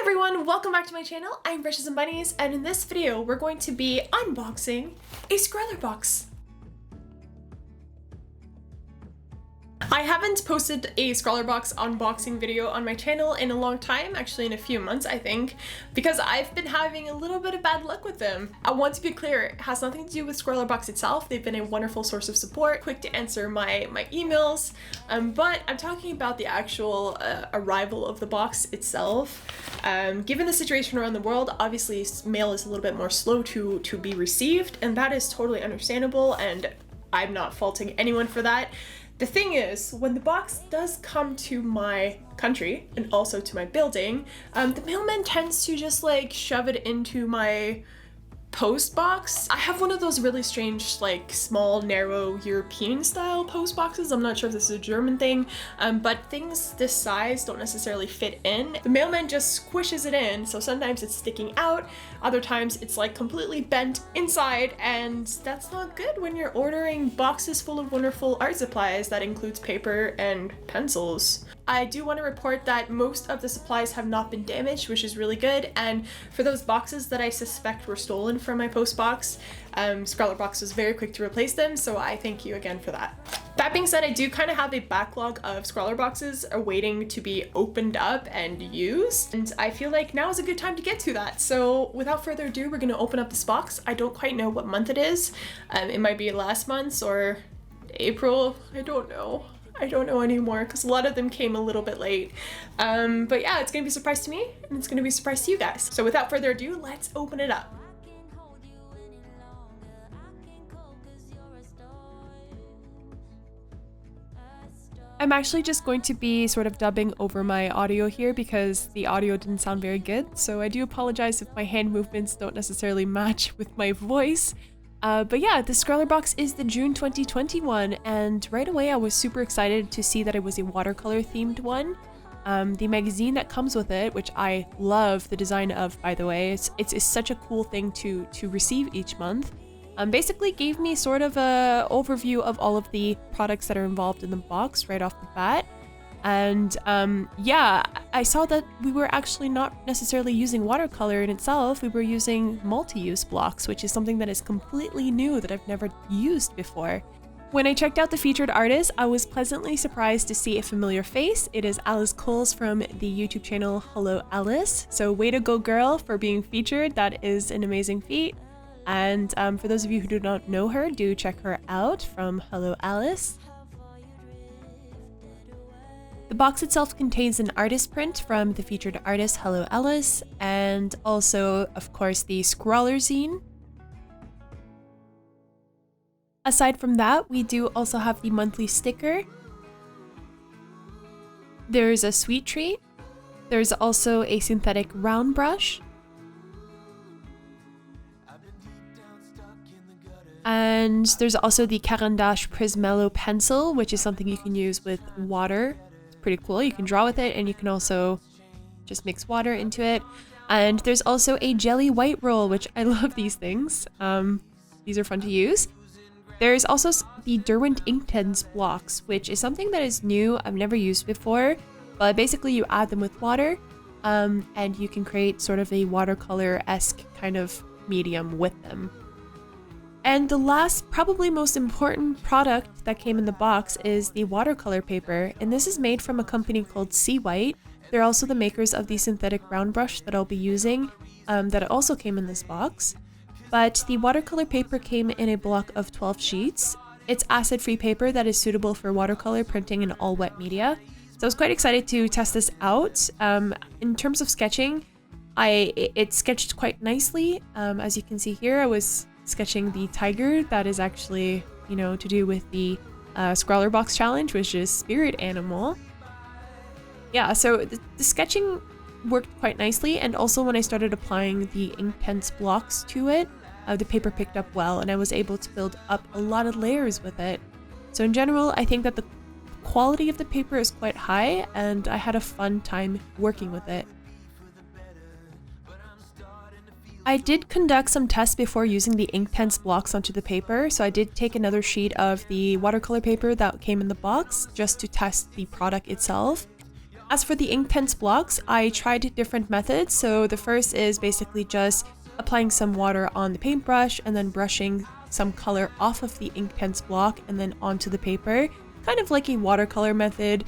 Everyone, welcome back to my channel. I'm Brushes and Bunnies, and in this video we're going to be unboxing a Scrawlrbox. I haven't posted a Scrawlrbox unboxing video on my channel in a long time, actually in a few months I think, because I've been having a little bit of bad luck with them. I want to be clear, it has nothing to do with Scrawlrbox itself. They've been a wonderful source of support, quick to answer my emails, but I'm talking about the actual arrival of the box itself. Given the situation around the world, obviously mail is a little bit more slow to be received, and that is totally understandable, and I'm not faulting anyone for that. The thing is, when the box does come to my country and also to my building, the mailman tends to just like shove it into my post box. I have one of those really strange, like small, narrow European style post boxes. I'm not sure if this is a German thing, but things this size don't necessarily fit in. The mailman just squishes it in, so sometimes it's sticking out, other times it's like completely bent inside, and that's not good when you're ordering boxes full of wonderful art supplies that includes paper and pencils. I do want to report that most of the supplies have not been damaged, which is really good, and for those boxes that I suspect were stolen from my post box, Scrawlrbox was very quick to replace them, so I thank you again for that. That being said, I do kind of have a backlog of Scrawlrboxes awaiting to be opened up and used, and I feel like now is a good time to get to that. So without further ado, we're going to open up this box. I don't quite know what month it is. It might be last month's or April. I don't know anymore because a lot of them came a little bit late. But yeah, it's gonna be a surprise to me and it's gonna be a surprise to you guys. So without further ado, let's open it up. I'm actually just going to be sort of dubbing over my audio here because the audio didn't sound very good. So I do apologize if my hand movements don't necessarily match with my voice. But yeah, the Scrawlrbox is the June 2021, and right away I was super excited to see that it was a watercolor themed one. The magazine that comes with it, which I love the design of, by the way, it's such a cool thing to receive each month. Basically gave me sort of a overview of all of the products that are involved in the box right off the bat. And yeah, I saw that we were actually not necessarily using watercolor in itself. We were using multi-use blocks, which is something that is completely new that I've never used before. When I checked out the featured artist, I was pleasantly surprised to see a familiar face. It is Alice Coles from the YouTube channel Hello Alice. So way to go, girl, for being featured. That is an amazing feat. And for those of you who do not know her, do check her out from Hello Alice. The box itself contains an artist print from the featured artist Hello Alice, and also, of course, the Scrawler zine. Aside from that, we do also have the monthly sticker. There's a sweet treat. There's also a synthetic round brush. And there's also the Caran Prismello pencil, which is something you can use with water. Pretty cool. You can draw with it and you can also just mix water into it. And there's also a jelly white roll, which I love these things. These are fun to use. There's also the Derwent INKTENSE blocks, which is something that is new. I've never used before, but basically you add them with water and you can create sort of a watercolor-esque kind of medium with them. And the last, probably most important product that came in the box is the watercolor paper, and this is made from a company called Sea White. They're also the makers of the synthetic round brush that I'll be using, that also came in this box. But the watercolor paper came in a block of 12 sheets. It's acid-free paper that is suitable for watercolor printing in all wet media. So I was quite excited to test this out. In terms of sketching, it sketched quite nicely. As you can see here, I was sketching the tiger that is actually, you know, to do with the Scrawlrbox challenge, which is spirit animal. Yeah, so the sketching worked quite nicely, and also when I started applying the INKTENSE blocks to it, the paper picked up well, and I was able to build up a lot of layers with it. So in general, I think that the quality of the paper is quite high, and I had a fun time working with it. I did conduct some tests before using the INKTENSE blocks onto the paper, so I did take another sheet of the watercolor paper that came in the box just to test the product itself. As for the INKTENSE blocks, I tried different methods. So the first is basically just applying some water on the paintbrush and then brushing some color off of the INKTENSE block and then onto the paper, kind of like a watercolor method.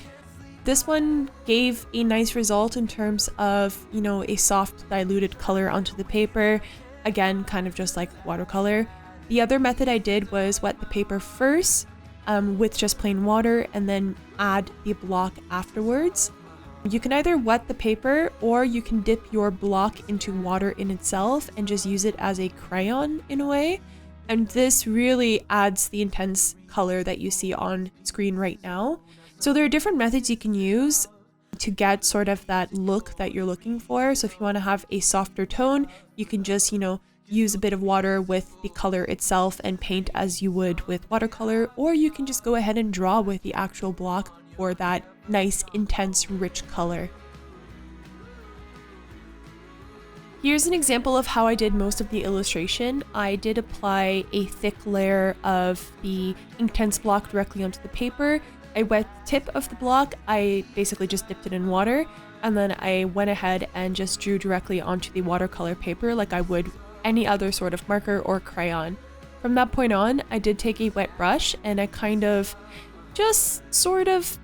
This one gave a nice result in terms of, you know, a soft diluted color onto the paper. Again, kind of just like watercolor. The other method I did was wet the paper first with just plain water and then add the block afterwards. You can either wet the paper or you can dip your block into water in itself and just use it as a crayon in a way. And this really adds the intense color that you see on screen right now. So there are different methods you can use to get sort of that look that you're looking for. So if you want to have a softer tone, you can just, you know, use a bit of water with the color itself and paint as you would with watercolor, or you can just go ahead and draw with the actual block for that nice, intense, rich color. Here's an example of how I did most of the illustration. I did apply a thick layer of the INKTENSE block directly onto the paper. I wet the tip of the block, I basically just dipped it in water, and then I went ahead and just drew directly onto the watercolor paper like I would any other sort of marker or crayon. From that point on, I did take a wet brush and I kind of just sort of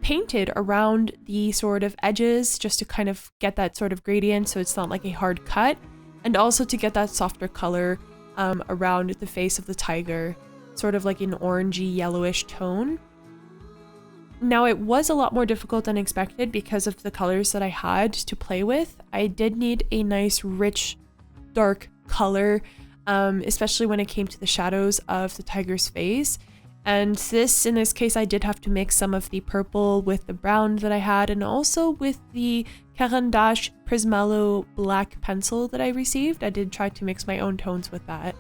painted around the sort of edges just to kind of get that sort of gradient so it's not like a hard cut, and also to get that softer color around the face of the tiger, sort of like an orangey yellowish tone. Now it was a lot more difficult than expected because of the colors that I had to play with. I did need a nice rich dark color, especially when it came to the shadows of the tiger's face. And in this case, I did have to mix some of the purple with the brown that I had, and also with the Caran Prismallo black pencil that I received. I did try to mix my own tones with that.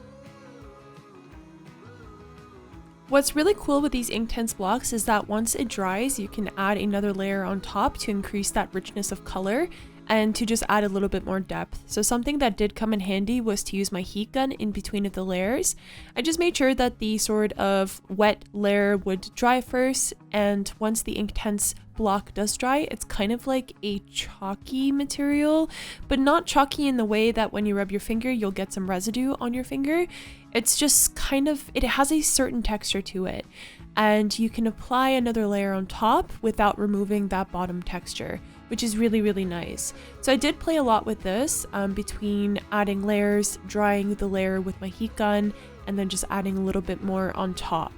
What's really cool with these INKTENSE blocks is that once it dries, you can add another layer on top to increase that richness of color and to just add a little bit more depth. So something that did come in handy was to use my heat gun in between of the layers. I just made sure that the sort of wet layer would dry first, and once the INKTENSE block does dry, it's kind of like a chalky material, but not chalky in the way that when you rub your finger, you'll get some residue on your finger. It's just kind of, it has a certain texture to it, and you can apply another layer on top without removing that bottom texture, which is really, really nice. So I did play a lot with this between adding layers, drying the layer with my heat gun, and then just adding a little bit more on top.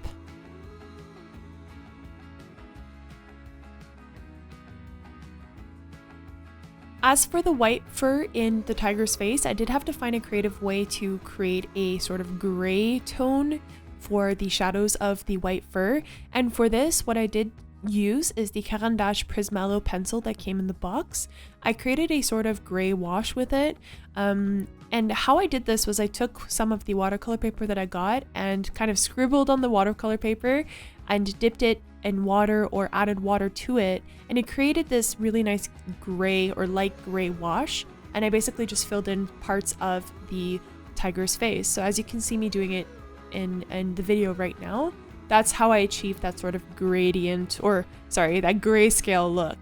As for the white fur in the tiger's face, I did have to find a creative way to create a sort of gray tone for the shadows of the white fur. And for this, what I did use is the Caran Prismallo pencil that came in the box. I created a sort of gray wash with it. And how I did this was I took some of the watercolor paper that I got and kind of scribbled on the watercolor paper and dipped it in water or added water to it, and it created this really nice gray or light gray wash, and I basically just filled in parts of the tiger's face. So as you can see me doing it in the video right now, that's how I achieved that sort of gradient, or sorry, that grayscale look.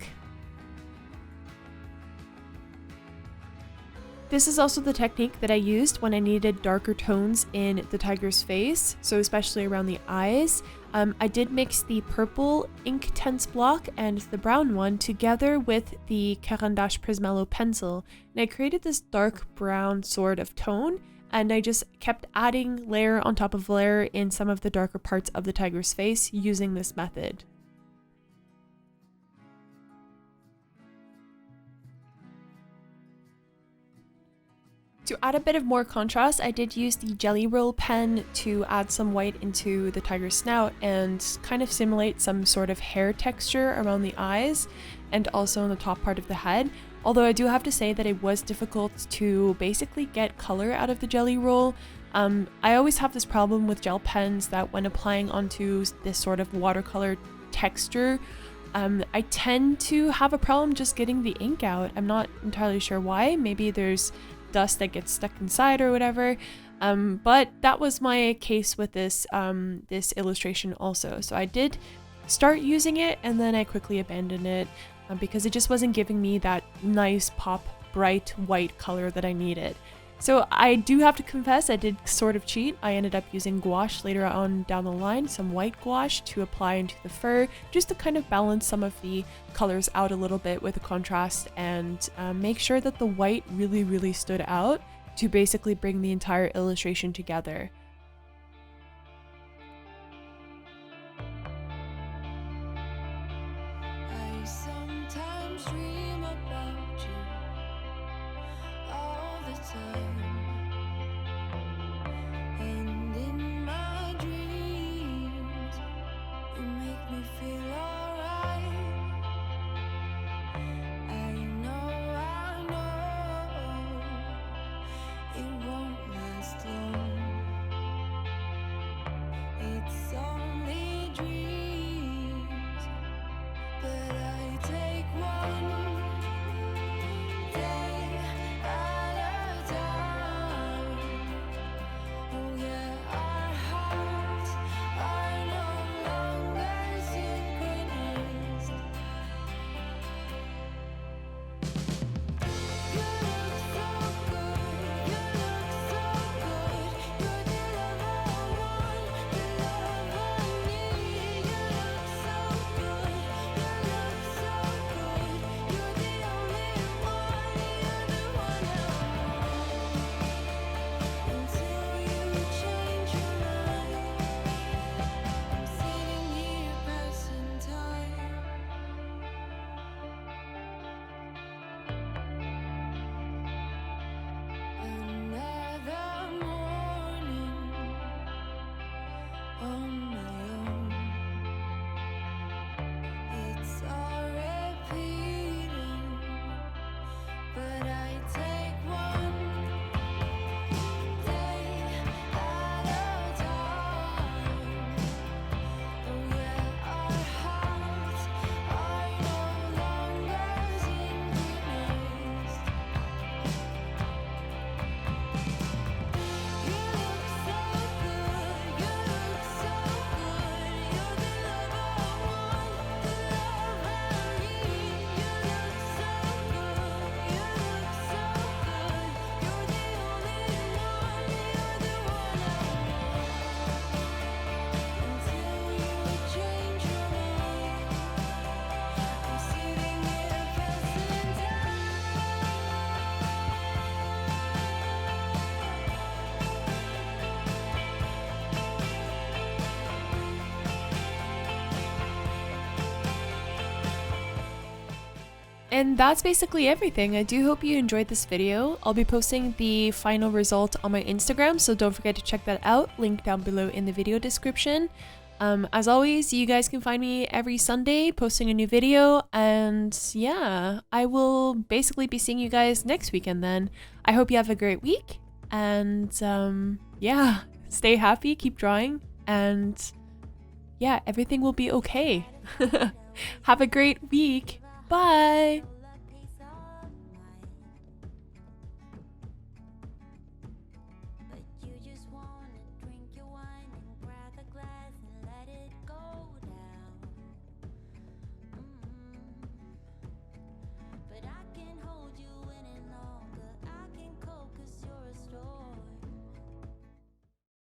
This is also the technique that I used when I needed darker tones in the tiger's face, so especially around the eyes. I did mix the purple INKTENSE block and the brown one together with the Caran Prismallo pencil, and I created this dark brown sort of tone, and I just kept adding layer on top of layer in some of the darker parts of the tiger's face using this method. To add a bit of more contrast, I did use the Jelly Roll pen to add some white into the tiger's snout and kind of simulate some sort of hair texture around the eyes and also in the top part of the head. Although I do have to say that it was difficult to basically get color out of the Jelly Roll. I always have this problem with gel pens that when applying onto this sort of watercolor texture, I tend to have a problem just getting the ink out. I'm not entirely sure why. Maybe there's dust that gets stuck inside or whatever, but that was my case with this this illustration also. So I did start using it and then I quickly abandoned it. because it just wasn't giving me that nice pop bright white color that I needed. So I do have to confess, I did sort of cheat. I ended up using gouache later on down the line, some white gouache to apply into the fur, just to kind of balance some of the colors out a little bit with the contrast and make sure that the white really stood out to basically bring the entire illustration together. I sometimes dream about you all the time, and in my dreams you make me feel alright. I know it won't last long. It's only dreams, but I take one day at a time. Oh yeah, our hearts are no longer synchronized. You look so good, you look so good. You're the love I want, the love I need. You look so good, you look so good. You're the only one, you're the one I want. Until you change your mind, I'm sitting here passing time. Another morning on my own. It's all repeating, but I take one day at a time. Oh yeah, our hearts are no longer synchronized. You look so good, you look so good. You're the love I want, the love I need. You look so good, you look so good. You're the only one, you're the one I want. Until you change your mind, I'm sitting here passing time. And that's basically everything. I do hope you enjoyed this video. I'll be posting the final result on my Instagram, so don't forget to check that out. Link down below in the video description. As always, you guys can find me every Sunday posting a new video, and yeah, I will basically be seeing you guys next weekend then. I hope you have a great week, and yeah, stay happy, keep drawing, and yeah, everything will be okay. Have a great week. Bye!